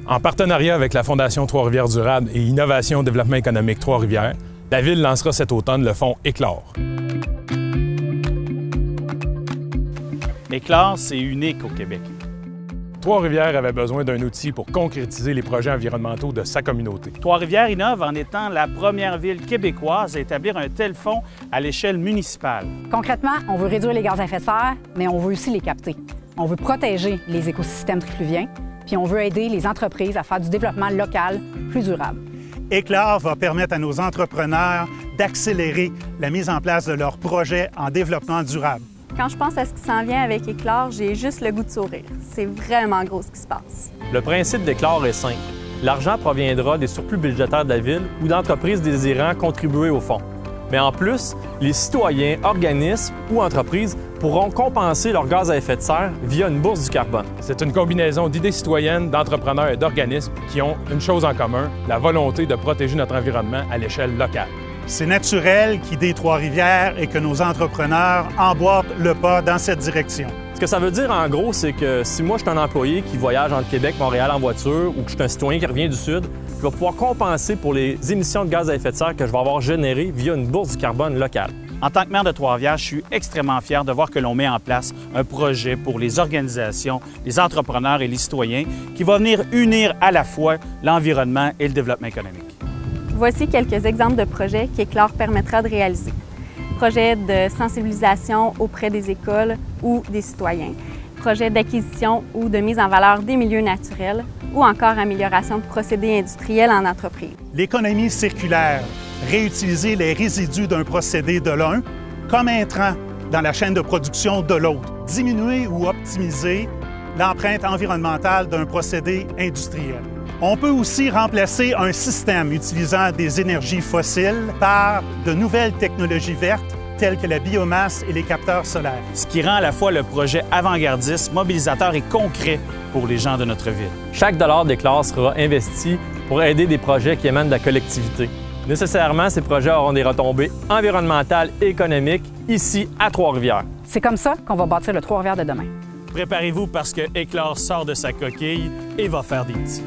En partenariat avec la Fondation Trois-Rivières Durable et Innovation Développement économique Trois-Rivières, la Ville lancera cet automne le fonds Éclore. Éclore, c'est unique au Québec. Trois-Rivières avait besoin d'un outil pour concrétiser les projets environnementaux de sa communauté. Trois-Rivières innove en étant la première ville québécoise à établir un tel fonds à l'échelle municipale. Concrètement, on veut réduire les gaz à effet de serre, mais on veut aussi les capter. On veut protéger les écosystèmes trifluviens, puis on veut aider les entreprises à faire du développement local plus durable. Éclore va permettre à nos entrepreneurs d'accélérer la mise en place de leurs projets en développement durable. Quand je pense à ce qui s'en vient avec Éclore, j'ai juste le goût de sourire. C'est vraiment gros ce qui se passe. Le principe d'Éclore est simple. L'argent proviendra des surplus budgétaires de la Ville ou d'entreprises désirant contribuer au fonds. Mais en plus, les citoyens, organismes ou entreprises pourront compenser leurs gaz à effet de serre via une bourse du carbone. C'est une combinaison d'idées citoyennes, d'entrepreneurs et d'organismes qui ont une chose en commun, la volonté de protéger notre environnement à l'échelle locale. C'est naturel qu'ID Trois-Rivières et que nos entrepreneurs emboîtent le pas dans cette direction. Ce que ça veut dire, en gros, c'est que si moi, je suis un employé qui voyage entre Québec et Montréal en voiture ou que je suis un citoyen qui revient du Sud, je vais pouvoir compenser pour les émissions de gaz à effet de serre que je vais avoir générées via une bourse du carbone locale. En tant que maire de Trois-Rivières, je suis extrêmement fier de voir que l'on met en place un projet pour les organisations, les entrepreneurs et les citoyens qui va venir unir à la fois l'environnement et le développement économique. Voici quelques exemples de projets qu'Éclore permettra de réaliser. Projets de sensibilisation auprès des écoles ou des citoyens, projets d'acquisition ou de mise en valeur des milieux naturels ou encore amélioration de procédés industriels en entreprise. L'économie circulaire, réutiliser les résidus d'un procédé de l'un comme intrant dans la chaîne de production de l'autre. Diminuer ou optimiser l'empreinte environnementale d'un procédé industriel. On peut aussi remplacer un système utilisant des énergies fossiles par de nouvelles technologies vertes telles que la biomasse et les capteurs solaires. Ce qui rend à la fois le projet avant-gardiste, mobilisateur et concret pour les gens de notre ville. Chaque dollar d'Éclore sera investi pour aider des projets qui émanent de la collectivité. Nécessairement, ces projets auront des retombées environnementales et économiques ici à Trois-Rivières. C'est comme ça qu'on va bâtir le Trois-Rivières de demain. Préparez-vous parce que Éclore sort de sa coquille et va faire des petits.